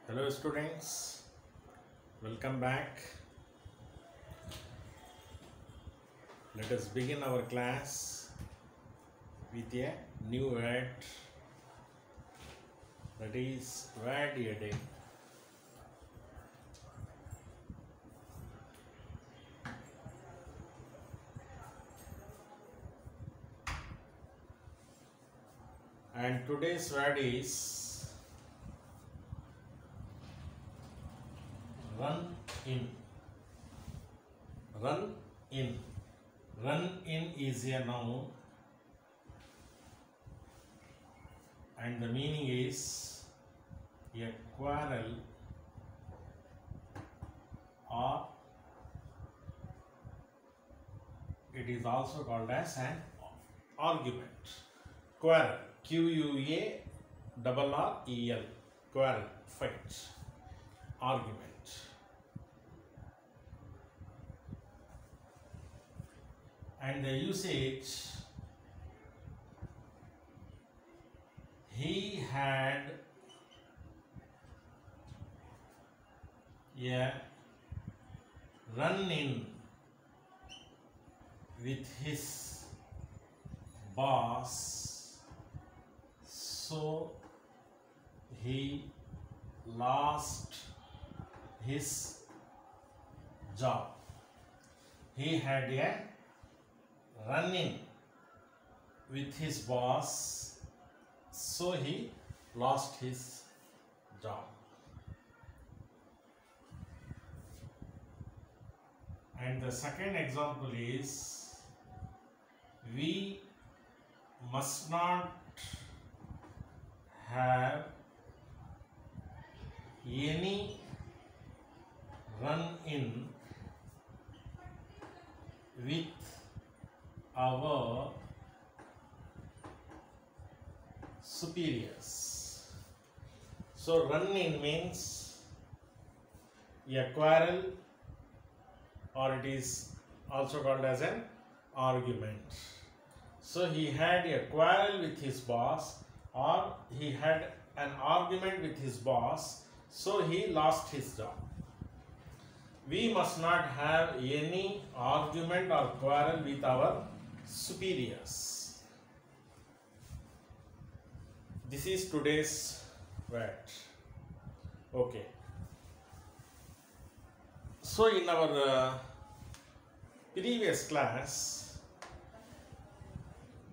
Hello students, welcome back. Let us begin our class with a new word, that is word heading. And today's word is run in. Run in. Run in is a noun and the meaning is a quarrel or it is also called as an argument. Quarrel, Q-U-A-R-R-E-L, quarrel, fight, argument. And the usage, he had a run-in with his boss, so he lost his job. He had a run-in with his boss, so he lost his job. And the second example is, we must not have any run-in with our superiors. So run-in means a quarrel, or it is also called as an argument. So he had a quarrel with his boss, or he had an argument with his boss, so he lost his job. We must not have any argument or quarrel with our superiors. This is today's word. Okay. So in our previous class,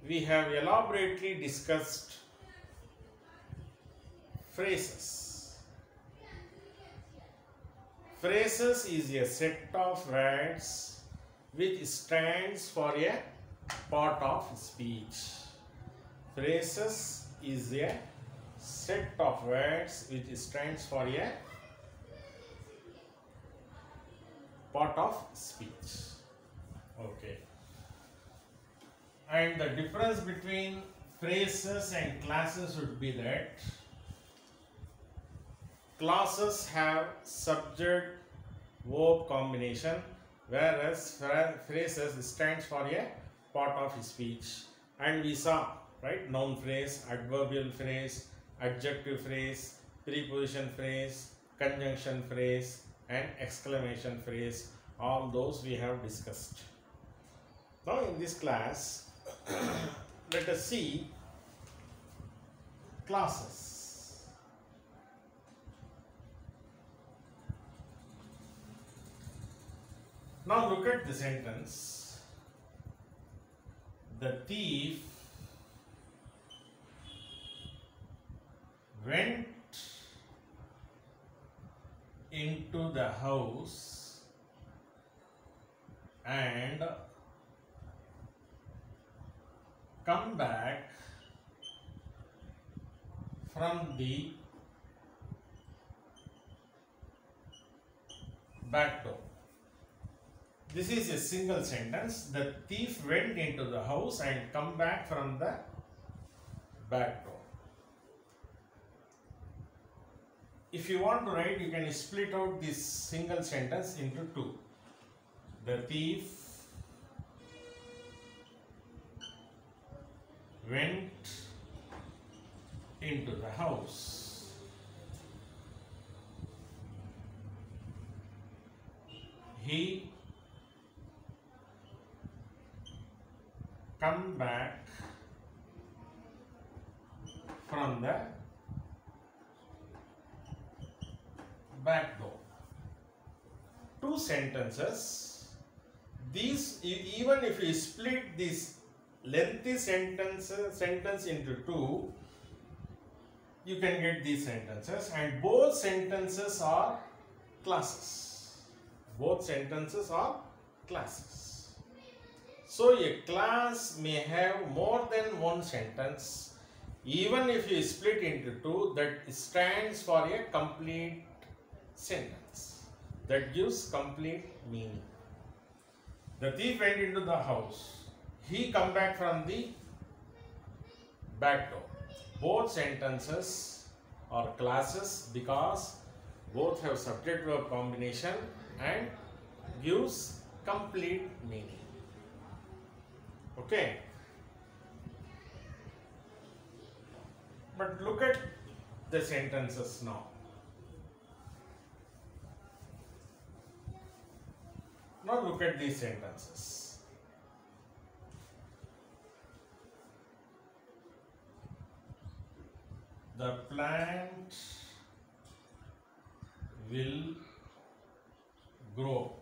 we have elaborately discussed phrases. Phrases is a set of words which stands for a part of speech. Phrases is a set of words which stands for a part of speech. Okay. And the difference between phrases and classes would be that classes have subject verb combination, whereas phrases stands for a part of speech. And we saw, right, noun phrase, adverbial phrase, adjective phrase, preposition phrase, conjunction phrase and exclamation phrase. All those we have discussed. Now in this class, let us see classes. Now look at the sentence. The thief went into the house and come back from the back door. This is a single sentence. The thief went into the house and come back from the back door. If you want to write, you can split out this single sentence into two. The thief went into the house he come back from the back door. Two sentences. These, even if you split this lengthy sentence into two, you can get these sentences, and both sentences are classes. Both sentences are classes. So a class may have more than one sentence. Even if you split into two, that stands for a complete sentence. That gives complete meaning. The thief went into the house. He come back from the back door. Both sentences are classes because both have subject-verb combination and gives complete meaning. Okay. But look at the sentences now. Now look at these sentences. The plant will grow.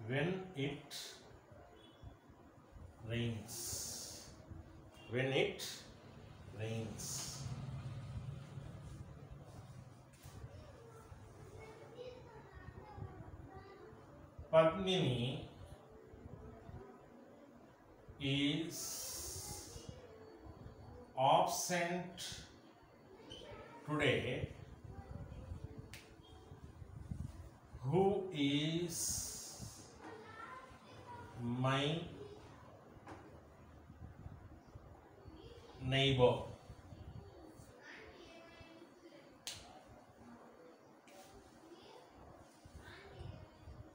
When it rains. When it rains. Padmini is absent today. Who is my neighbor?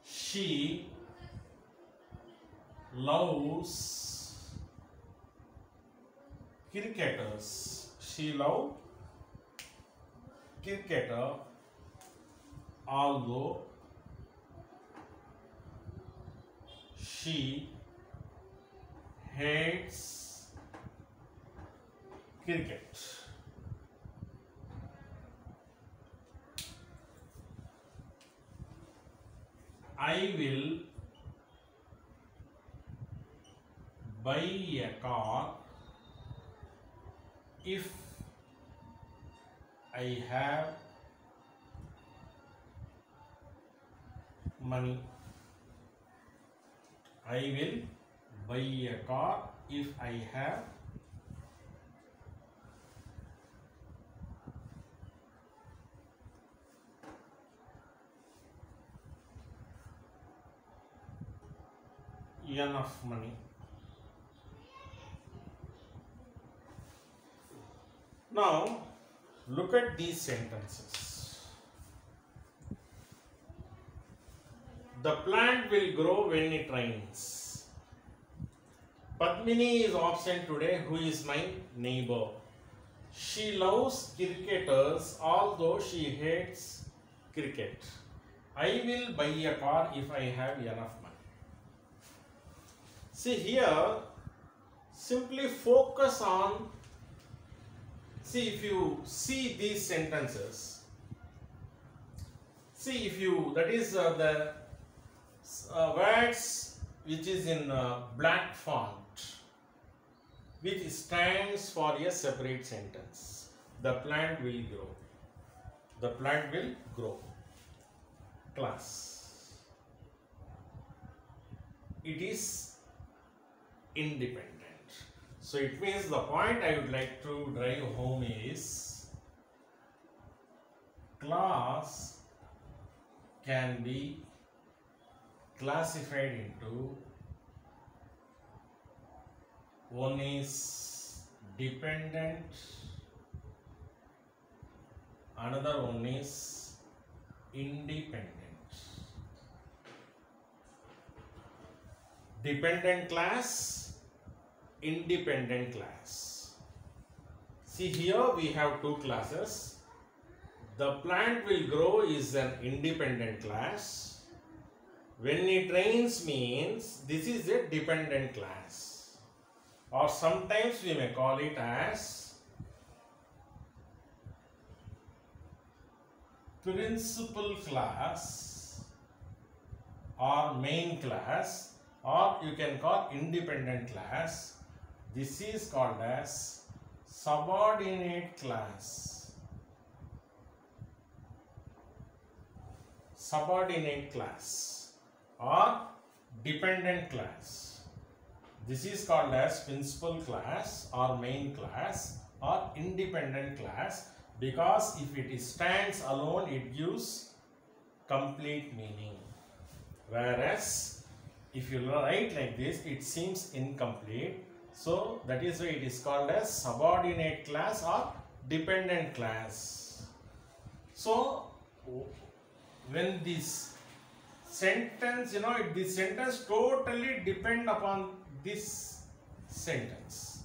She loves cricketers. She loves cricketer, although she hates cricket. I will buy a car if I have money. I will buy a car if I have enough money. Now look at these sentences. The plant will grow when it rains. Padmini is absent today. Who is my neighbor? She loves cricketers, although she hates cricket. I will buy a car if I have enough money. See here, simply focus on, see if you see these sentences, see if you, that is the words which is in black font, which stands for a separate sentence. The plant will grow. The plant will grow. Class. It is independent. So it means the point I would like to drive home is class can be classified into, one is dependent, another one is independent. Dependent class, independent class. See here we have two classes. The plant will grow is an independent class. When it rains means this is a dependent class. Or sometimes we may call it as principal class or main class, or you can call independent class. This is called as subordinate class. Subordinate class or dependent class. This is called as principal class or main class or independent class, because if it stands alone it gives complete meaning. Whereas if you write like this it seems incomplete. So that is why it is called as subordinate class or dependent class. So when this sentence, this sentence totally depend upon this sentence.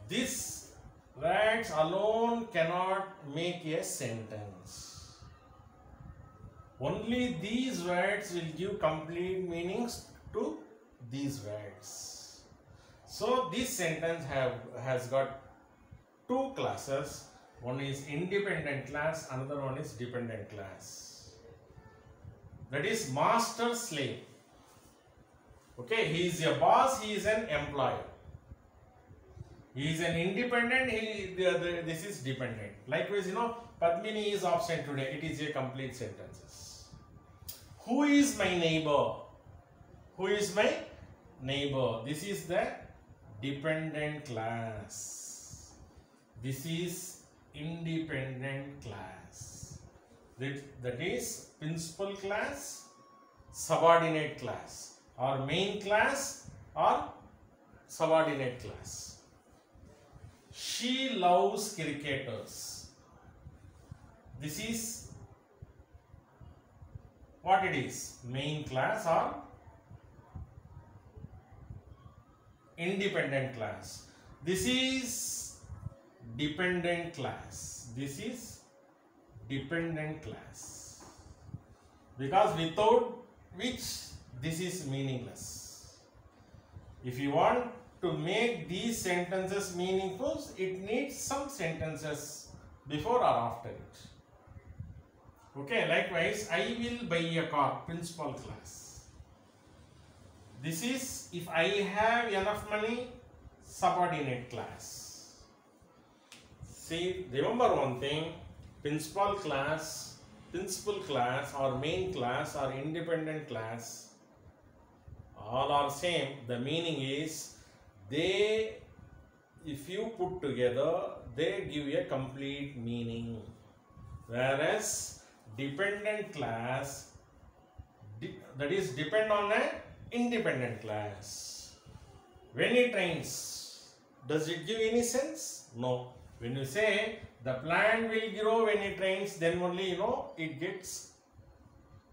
This words alone cannot make a sentence. Only these words will give complete meanings to these words. So this sentence has got two classes. One is independent class, another one is dependent class. That is master slave. Okay, he is a boss, he is an employer. He is an independent, this is dependent. Likewise, Padmini is absent today. It is a complete sentences. Who is my neighbor? Who is my neighbor? This is the dependent class. This is independent class. That is principal class, subordinate class, or main class or subordinate class. She loves cricketers. This is what it is, main class or independent class. This is dependent class. This is dependent class, because without which this is meaningless. If you want to make these sentences meaningful, it needs some sentences before or after it. Okay, likewise, I will buy a car, principal class. This is if I have enough money, subordinate class. See, remember one thing, principal class or main class or independent class, all are same. The meaning is they, if you put together, they give a complete meaning. Whereas dependent class, that is depend on an independent class. When it rains, does it give any sense? No. When you say the plant will grow when it rains, then only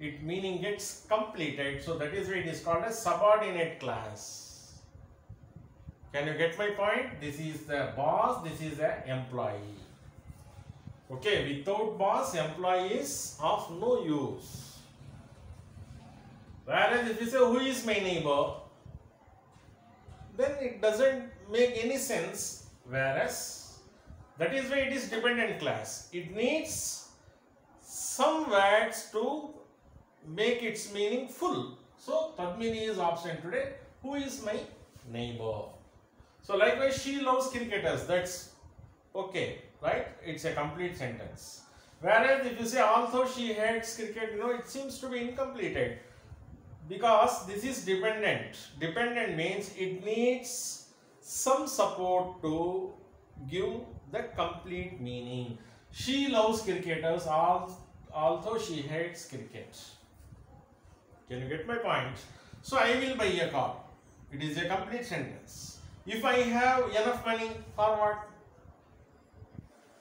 it meaning gets completed. So that is why it is called a subordinate class. Can you get my point? This is the boss, this is the employee. Okay, without boss, employee is of no use. Whereas if you say who is my neighbor, then it doesn't make any sense. Whereas that is why it is dependent class. It needs some words to make its meaning full. So Padmini is absent today. Who is my neighbor? So likewise, she loves cricketers. That's okay, right? It's a complete sentence. Whereas if you say although she hates cricket, it seems to be incompleted, because this is dependent. Dependent means it needs some support to give the complete meaning. She loves cricketers although she hates cricket. Can you get my point? So I will buy a car. It is a complete sentence. If I have enough money, for what?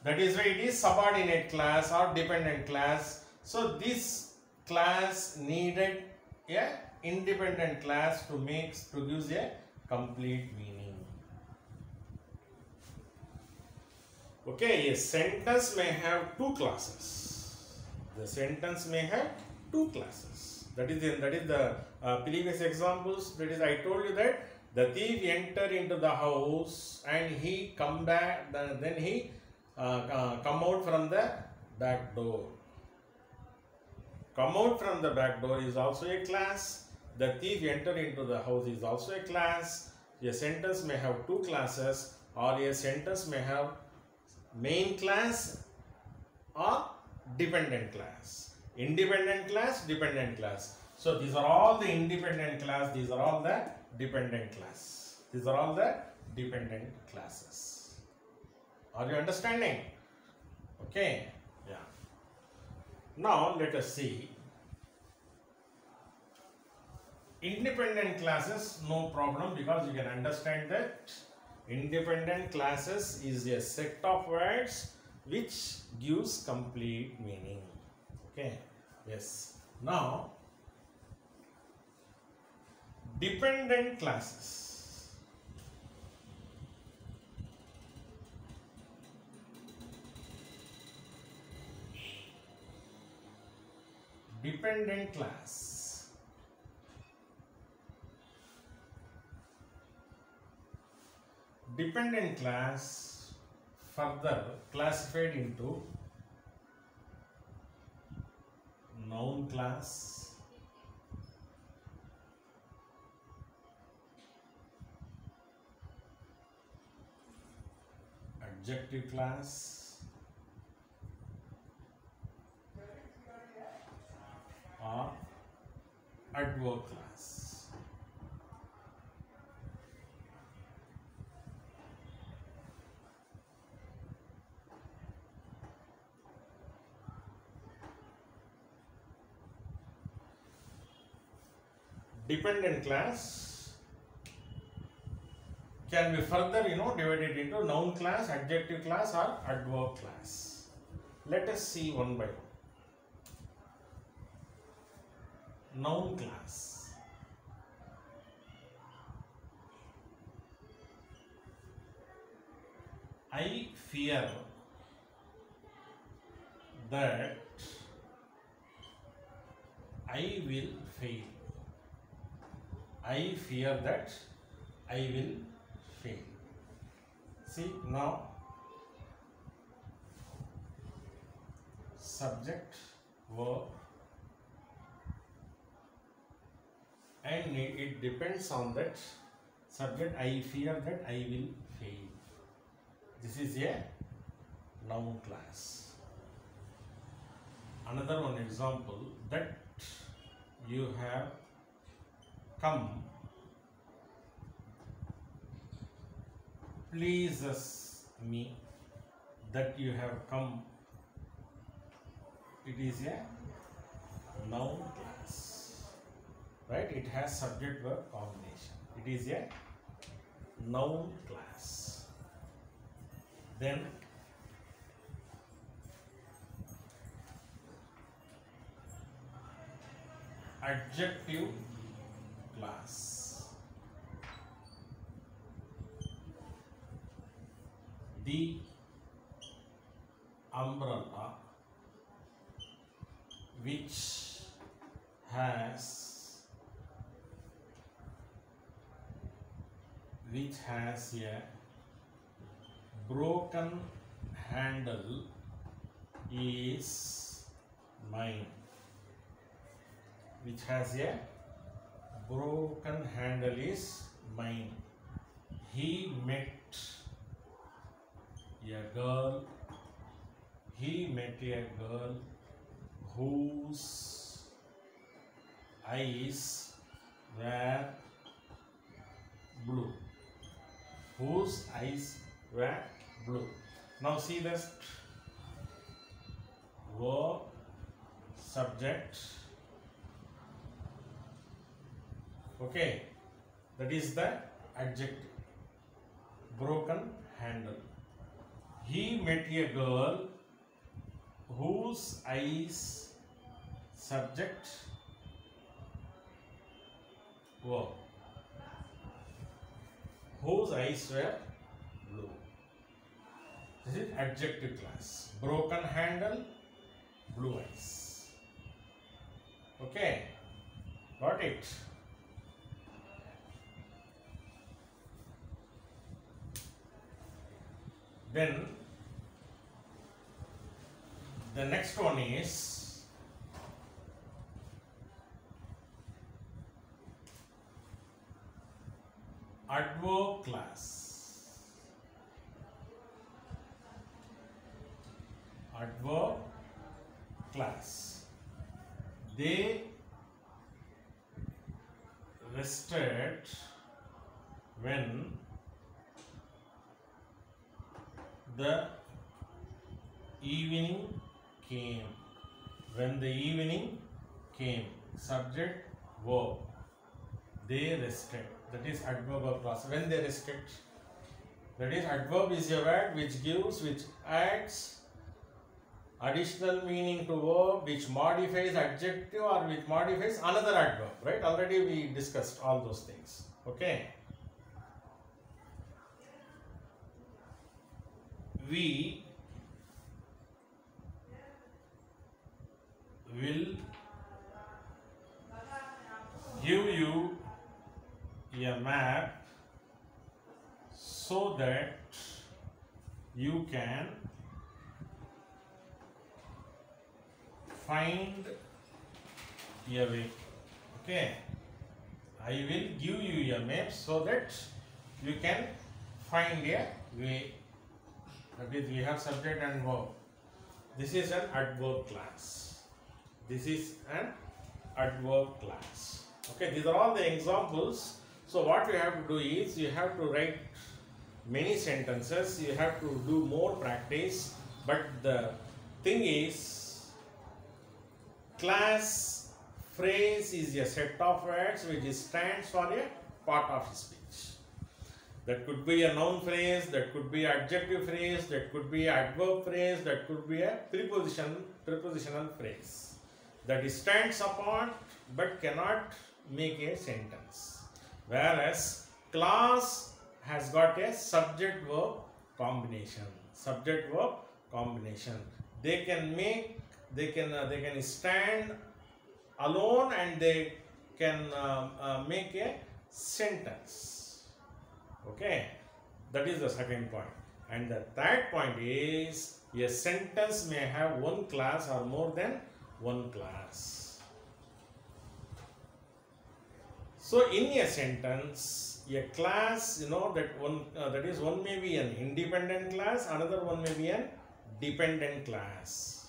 That is why it is subordinate class or dependent class. So this class needed a independent class to give a complete meaning. Okay, a sentence may have two classes. The sentence may have two classes. That is the previous examples. That is, I told you that the thief enter into the house and he come back. Then he come out from the back door. Come out from the back door is also a class. The thief enter into the house is also a class. A sentence may have two classes, or a sentence may have main class or dependent class. Independent class, dependent class. So these are all the independent class, these are all the dependent class. These are all the dependent classes. Are you understanding? Okay. Yeah. Now let us see. Independent classes, no problem, because you can understand that independent classes is a set of words which gives complete meaning. Okay. Yes. Now, dependent classes. Dependent class. Dependent class further classified into noun class, adjective class, or adverb class. Dependent class can be further divided into noun class, adjective class, or adverb class. Let us see one by one. Noun class. I fear that I will fail. I fear that I will fail. See now, subject, verb, and it depends on that subject. I fear that I will fail. This is a noun class. Another one example, that you have come pleases me. That you have come, it is a noun class, right? It has subject verb combination. It is a noun class. Then adjective class. The umbrella which has a broken handle is mine. Which has a broken handle is mine. He met a girl. He met a girl whose eyes were blue. Whose eyes were blue. Now see this verb, subject. Okay, that is the adjective. Broken handle. He met a girl whose eyes, subject, verb, whose eyes were blue. This is adjective class. Broken handle, blue eyes. Okay, got it? Then the next one is adverb class. Adverb class. They rested when the evening came. When the evening came. Subject, verb. They rested. That is adverb of class. When they rested. That is, adverb is a word which adds additional meaning to verb, which modifies adjective or which modifies another adverb. Right? Already we discussed all those things. Okay. We will give you a map so that you can find a way. Okay, I will give you a map so that you can find a way. That is, we have subject and verb. This is an adverb class. This is an adverb class. Okay, these are all the examples. So what you have to do is, you have to write many sentences, you have to do more practice, but the thing is, class phrase is a set of words which stands for a part of speech. That could be a noun phrase, that could be adjective phrase, that could be adverb phrase, that could be a prepositional phrase. That stands apart but cannot make a sentence. Whereas class has got a subject verb combination. Subject verb combination. They can stand alone and they can make a sentence. Okay, that is the second point. And the third point is, a sentence may have one class or more than one class. So in a sentence, a class, one may be an independent class, another one may be an dependent class.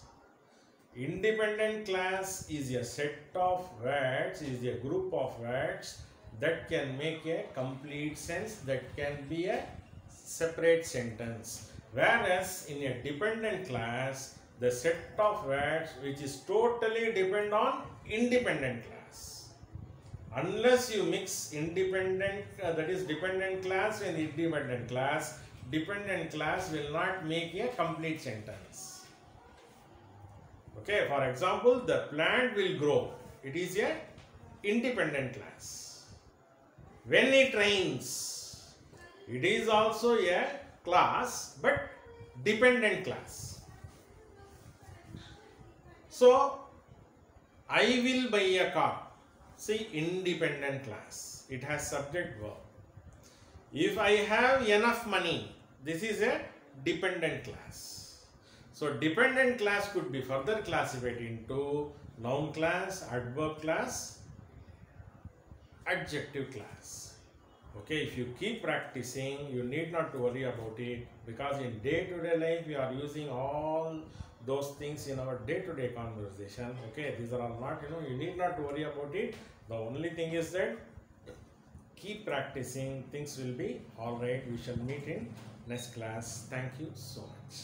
Independent class is a set of words, is a group of words that can make a complete sense, that can be a separate sentence. Whereas in a dependent class, the set of words which is totally depend on independent class. Unless you mix independent, that is dependent class and independent class, dependent class will not make a complete sentence. Okay, for example, the plant will grow. It is a independent class. When it rains, it is also a class but dependent class. So, I will buy a car. See, independent class. It has subject verb. If I have enough money, this is a dependent class. So, dependent class could be further classified into noun class, adverb class, adjective class. Okay, if you keep practicing, you need not to worry about it, because in day-to-day life we are using all those things in our day-to-day conversation. Okay, these are all not, you need not to worry about it. The only thing is that keep practicing, things will be alright. We shall meet in next class. Thank you so much.